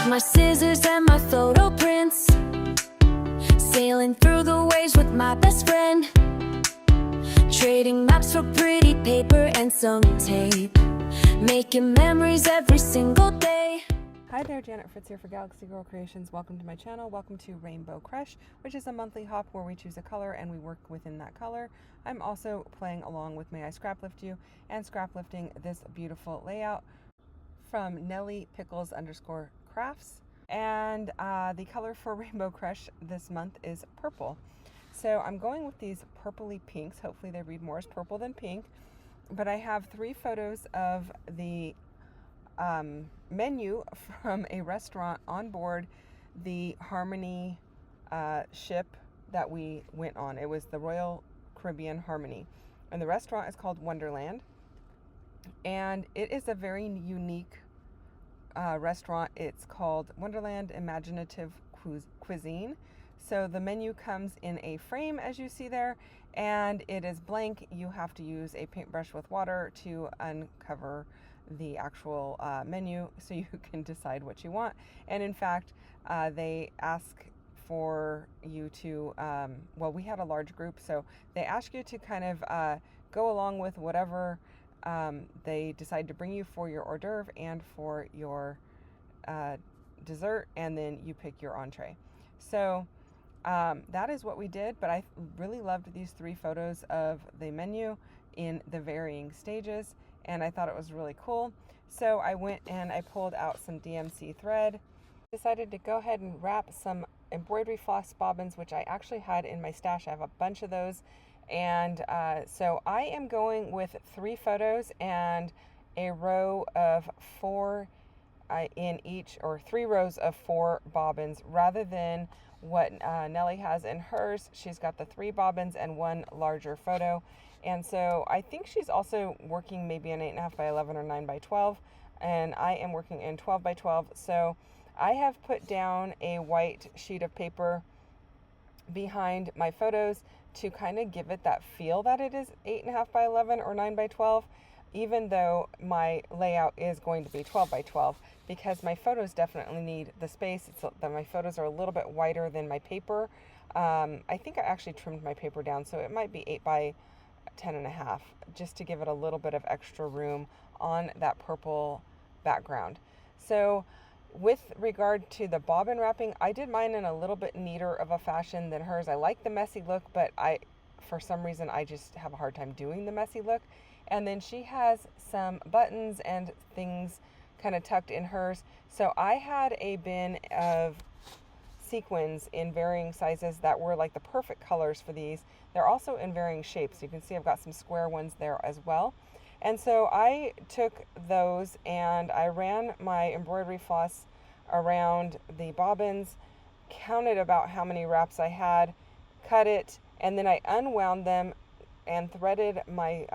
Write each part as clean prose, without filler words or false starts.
My scissors and my photo prints, sailing through the waves with my best friend, trading maps for pretty paper and some tape, making memories every single day. Hi there, Janet Fritz here for Galaxy Girl Creations. Welcome to my channel. Welcome to Rainbow Crush, which is a monthly hop where we choose a color and we work within that color. I'm also playing along with May I Scraplift You and scraplifting this beautiful layout from Nelly Pickles _crafts. And the color for Rainbow Crush this month is purple. So I'm going with these purpley pinks. Hopefully they read more as purple than pink. But I have 3 photos of the menu from a restaurant on board the Harmony ship that we went on. It was the Royal Caribbean Harmony, and the restaurant is called Wonderland, and it is a very unique restaurant. It's called Wonderland Imaginative Cuisine. So the menu comes in a frame, as you see there, and it is blank. You have to use a paintbrush with water to uncover the actual menu so you can decide what you want. And in fact, they ask for you to, well, we had a large group, so they ask you to kind of go along with whatever they decide to bring you for your hors d'oeuvre and for your dessert, and then you pick your entree. So that is what we did, but I really loved these 3 photos of the menu in the varying stages, and I thought it was really cool. So I went and I pulled out some DMC thread, decided to go ahead and wrap some embroidery floss bobbins, which I actually had in my stash. I have a bunch of those. And so I am going with 3 photos and a row of 4 in each, or 3 rows of 4 bobbins, rather than what Nelly has in hers. She's got the 3 bobbins and 1 larger photo. And so I think she's also working maybe an 8.5 by 11 or 9 by 12. And I am working in 12 by 12. So I have put down a white sheet of paper behind my photos to kind of give it that feel that it is 8.5 by 11 or 9 by 12, even though my layout is going to be 12 by 12, because my photos definitely need the space. It's that my photos are a little bit wider than my paper. I think I actually trimmed my paper down, so it might be 8 by 10.5, just to give it a little bit of extra room on that purple background. So with regard to the bobbin wrapping, I did mine in a little bit neater of a fashion than hers. I like the messy look, but for some reason, I just have a hard time doing the messy look. And then she has some buttons and things kind of tucked in hers. So I had a bin of sequins in varying sizes that were like the perfect colors for these. They're also in varying shapes. You can see I've got some square ones there as well. And so I took those and I ran my embroidery floss around the bobbins, counted about how many wraps I had, cut it, and then I unwound them and threaded my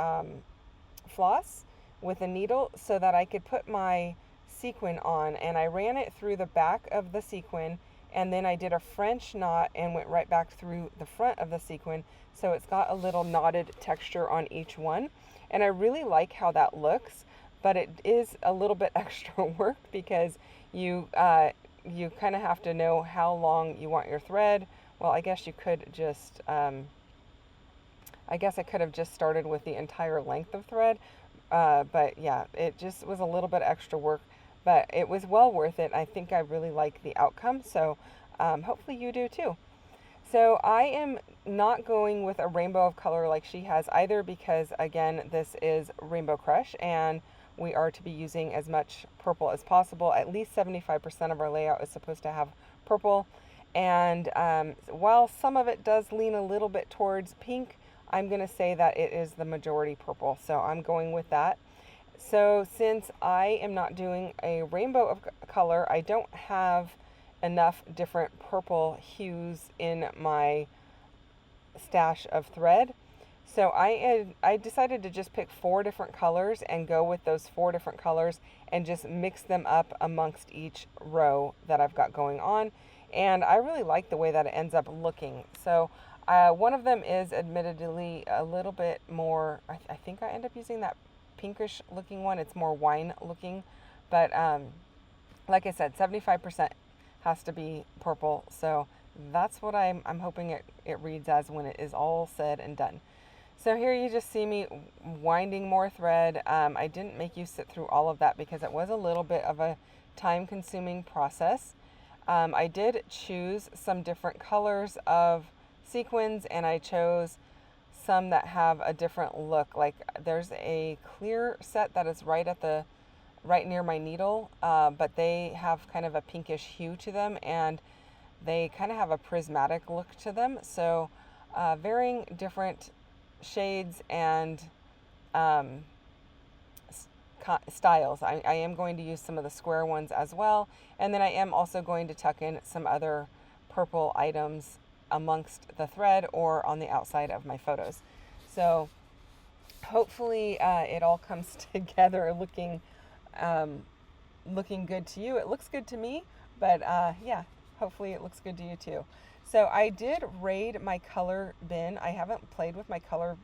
floss with a needle so that I could put my sequin on. And I ran it through the back of the sequin, and then I did a French knot and went right back through the front of the sequin. So it's got a little knotted texture on each one. And I really like how that looks, but it is a little bit extra work because you kind of have to know how long you want your thread. Well, I guess you could just, I guess I could have just started with the entire length of thread. But yeah, it just was a little bit extra work, but it was well worth it. I think I really like the outcome. So hopefully you do too. So I am not going with a rainbow of color like she has either, because again, this is Rainbow Crush and we are to be using as much purple as possible. At least 75% of our layout is supposed to have purple. And while some of it does lean a little bit towards pink, I'm going to say that it is the majority purple. So I'm going with that. So since I am not doing a rainbow of color, I don't have enough different purple hues in my stash of thread. So I decided to just pick 4 different colors and go with those 4 different colors and just mix them up amongst each row that I've got going on. And I really like the way that it ends up looking. So one of them is admittedly a little bit more, I think I end up using that pinkish looking one. It's more wine looking, but like I said, 75% has to be purple. So that's what I'm hoping it reads as when it is all said and done. So here you just see me winding more thread. I didn't make you sit through all of that because it was a little bit of a time-consuming process. I did choose some different colors of sequins, and I chose some that have a different look. Like there's a clear set that is right near my needle, but they have kind of a pinkish hue to them, and they kind of have a prismatic look to them. So varying different shades and styles. I am going to use some of the square ones as well, and then I am also going to tuck in some other purple items amongst the thread or on the outside of my photos. So hopefully it all comes together looking good to you. It looks good to me, but yeah, hopefully it looks good to you too. So I did raid my color bin. I haven't played with my color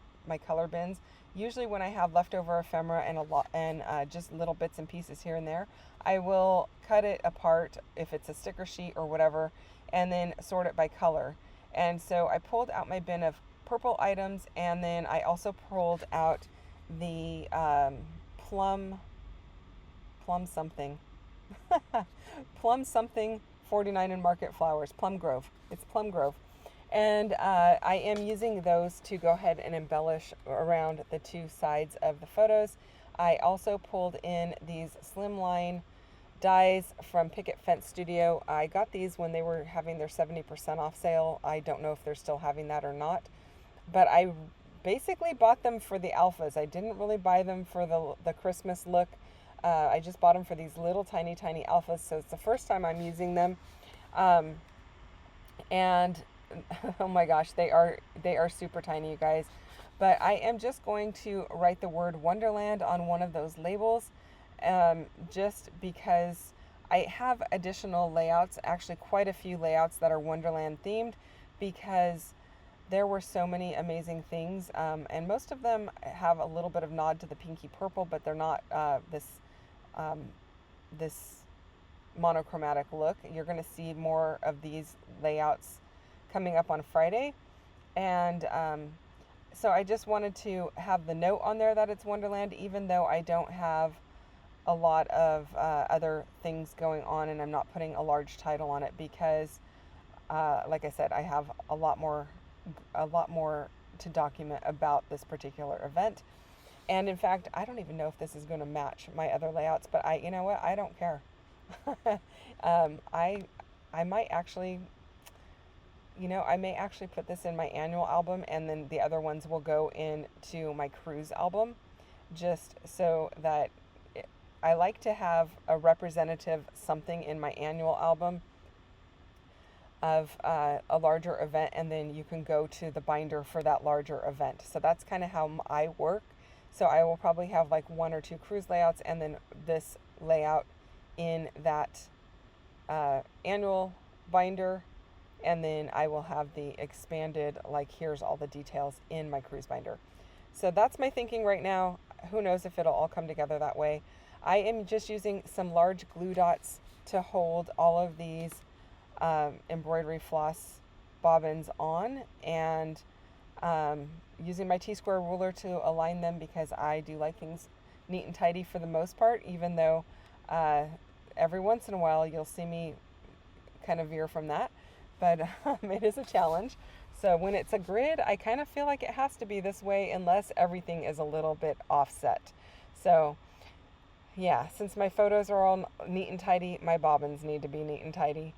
bins. Usually when I have leftover ephemera and just little bits and pieces here and there, I will cut it apart if it's a sticker sheet or whatever, and then sort it by color. And so I pulled out my bin of purple items, and then I also pulled out the plum something 49 in Market Flowers, Plum Grove. It's Plum Grove. And I am using those to go ahead and embellish around the two sides of the photos. I also pulled in these slimline dies from Picket Fence Studio. I got these when they were having their 70% off sale. I don't know if they're still having that or not, but I basically bought them for the alphas. I didn't really buy them for the Christmas look. I just bought them for these little tiny alphas, so it's the first time I'm using them. And oh my gosh, they are super tiny, you guys. But I am just going to write the word Wonderland on one of those labels, just because I have additional layouts, actually quite a few layouts that are Wonderland themed, because there were so many amazing things, and most of them have a little bit of nod to the pinky purple, but they're not this monochromatic look. You're going to see more of these layouts coming up on Friday, and so I just wanted to have the note on there that it's Wonderland, even though I don't have a lot of other things going on, and I'm not putting a large title on it because, like I said, I have a lot more to document about this particular event. And in fact, I don't even know if this is going to match my other layouts, but you know what? I don't care. I might actually, I may actually put this in my annual album, and then the other ones will go into my cruise album, just so that I like to have a representative something in my annual album of a larger event, and then you can go to the binder for that larger event. So that's kind of how I work. So I will probably have like 1 or 2 cruise layouts, and then this layout in that annual binder, and then I will have the expanded, like, here's all the details in my cruise binder. So that's my thinking right now. Who knows if it'll all come together that way. I am just using some large glue dots to hold all of these embroidery floss bobbins on, and using my T-square ruler to align them, because I do like things neat and tidy for the most part, even though every once in a while you'll see me kind of veer from that, but it is a challenge. So when it's a grid, I kind of feel like it has to be this way unless everything is a little bit offset. So yeah, since my photos are all neat and tidy, my bobbins need to be neat and tidy.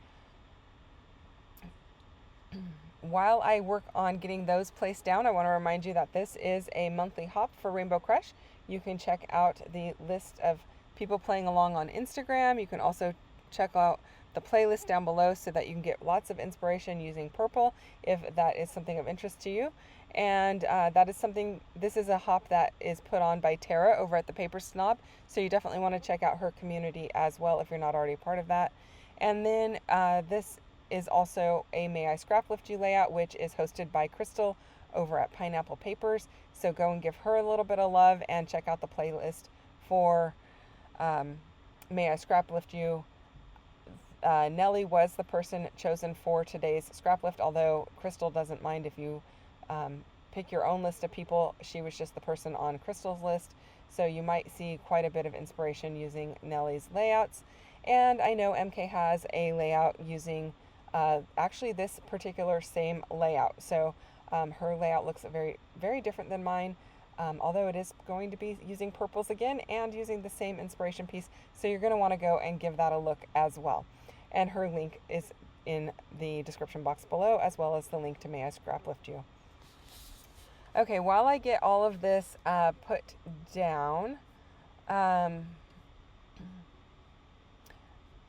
While I work on getting those placed down, I want to remind you that this is a monthly hop for Rainbow Crush. You can check out the list of people playing along on Instagram. You can also check out the playlist down below so that you can get lots of inspiration using purple if that is something of interest to you. And this is a hop that is put on by Tara over at the Paper Snob, so you definitely want to check out her community as well if you're not already a part of that. And then this is also a May I Scraplift You layout, which is hosted by Crystal over at Pineapple Papers. So go and give her a little bit of love and check out the playlist for May I Scraplift You Nellie was the person chosen for today's scrap lift, although Crystal doesn't mind if you pick your own list of people. She was just the person on Crystal's list, so you might see quite a bit of inspiration using Nellie's layouts. And I know MK has a layout using actually this particular same layout. So her layout looks very, very different than mine, although it is going to be using purples again and using the same inspiration piece. So you're going to want to go and give that a look as well. And her link is in the description box below, as well as the link to May I Scraplift You. Okay, while I get all of this put down,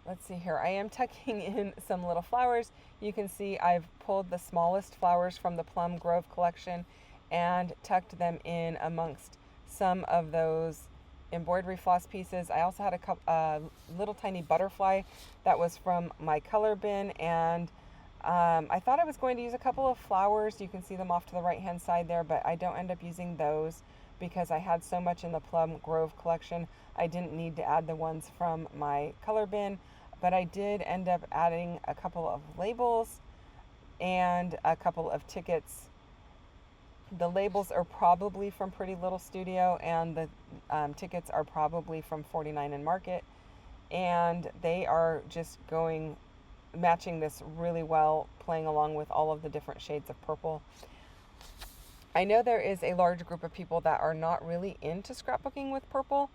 let's see here. I am tucking in some little flowers. You can see I've pulled the smallest flowers from the Plum Grove collection and tucked them in amongst some of those embroidery floss pieces. I also had a couple, little tiny butterfly that was from my color bin, and I thought I was going to use a couple of flowers. You can see them off to the right hand side there, but I don't end up using those because I had so much in the Plum Grove collection. I didn't need to add the ones from my color bin, but I did end up adding a couple of labels and a couple of tickets. The labels are probably from Pretty Little Studio, and the tickets are probably from 49 and Market, and they are just matching this really well, playing along with all of the different shades of purple. I know there is a large group of people that are not really into scrapbooking with purple.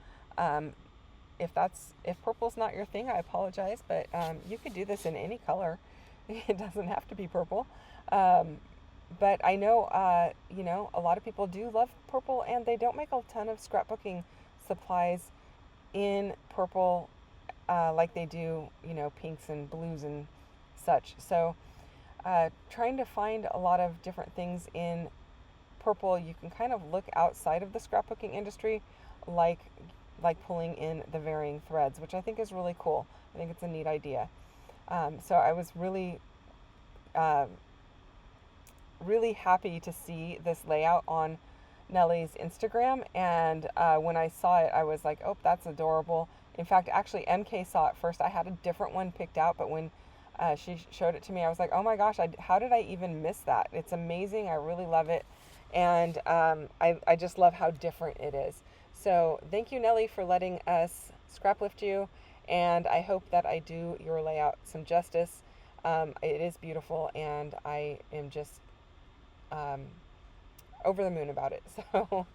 If purple's not your thing, I apologize, but you could do this in any color. It doesn't have to be purple. But I know, a lot of people do love purple, and they don't make a ton of scrapbooking supplies in purple like they do, pinks and blues and such. So trying to find a lot of different things in purple, you can kind of look outside of the scrapbooking industry, like pulling in the varying threads, which I think is really cool. I think it's a neat idea. So I was really happy to see this layout on Nellie's Instagram, and when I saw it, I was like, oh, that's adorable. In fact, actually MK saw it first. I had a different one picked out, but when she showed it to me, I was like, oh my gosh, how did I even miss that? It's amazing. I really love it, and I just love how different it is. So thank you, Nellie, for letting us scrap lift you, and I hope that I do your layout some justice. It is beautiful, and I am just over the moon about it. So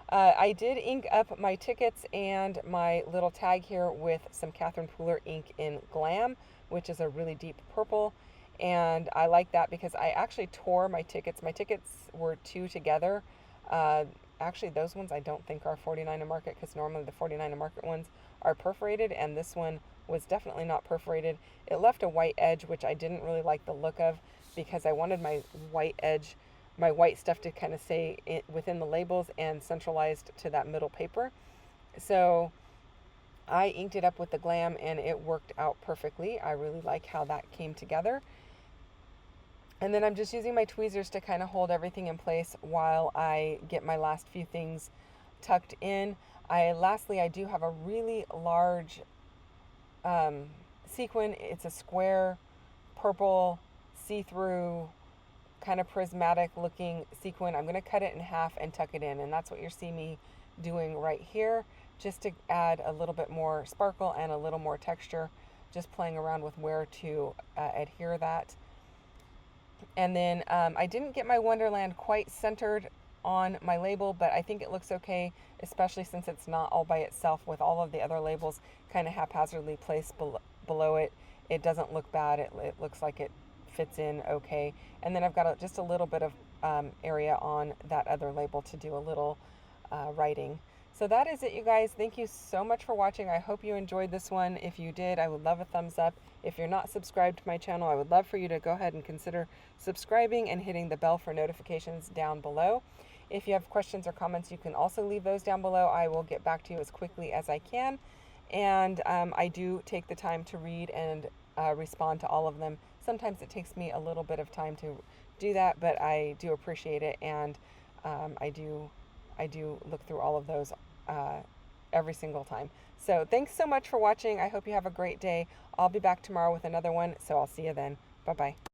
I did ink up my tickets and my little tag here with some Catherine Pooler ink in Glam, which is a really deep purple, and I like that because I actually tore my tickets. My tickets were two together. Actually, those ones I don't think are 49 and Market, because normally the 49 and Market ones are perforated, and this one was definitely not perforated. It left a white edge, which I didn't really like the look of, because I wanted my white edge, my white stuff to kind of stay within the labels and centralized to that middle paper. So I inked it up with the Glam, and it worked out perfectly. I really like how that came together. And then I'm just using my tweezers to kind of hold everything in place while I get my last few things tucked in. Lastly, I do have a really large sequin. It's a square purple see-through kind of prismatic looking sequin. I'm going to cut it in half and tuck it in, and that's what you're seeing me doing right here, just to add a little bit more sparkle and a little more texture, just playing around with where to adhere that. And then I didn't get my Wonderland quite centered on my label, but I think it looks okay, especially since it's not all by itself with all of the other labels kind of haphazardly placed below it. It doesn't look bad. It looks like it fits in okay. And then I've got just a little bit of area on that other label to do a little writing. So that is it, you guys. Thank you so much for watching. I hope you enjoyed this one. If you did, I would love a thumbs up. If you're not subscribed to my channel, I would love for you to go ahead and consider subscribing and hitting the bell for notifications down below. If you have questions or comments, you can also leave those down below. I will get back to you as quickly as I can. And I do take the time to read and respond to all of them. Sometimes it takes me a little bit of time to do that, but I do appreciate it, and I do look through all of those every single time. So thanks so much for watching. I hope you have a great day. I'll be back tomorrow with another one, so I'll see you then. Bye-bye.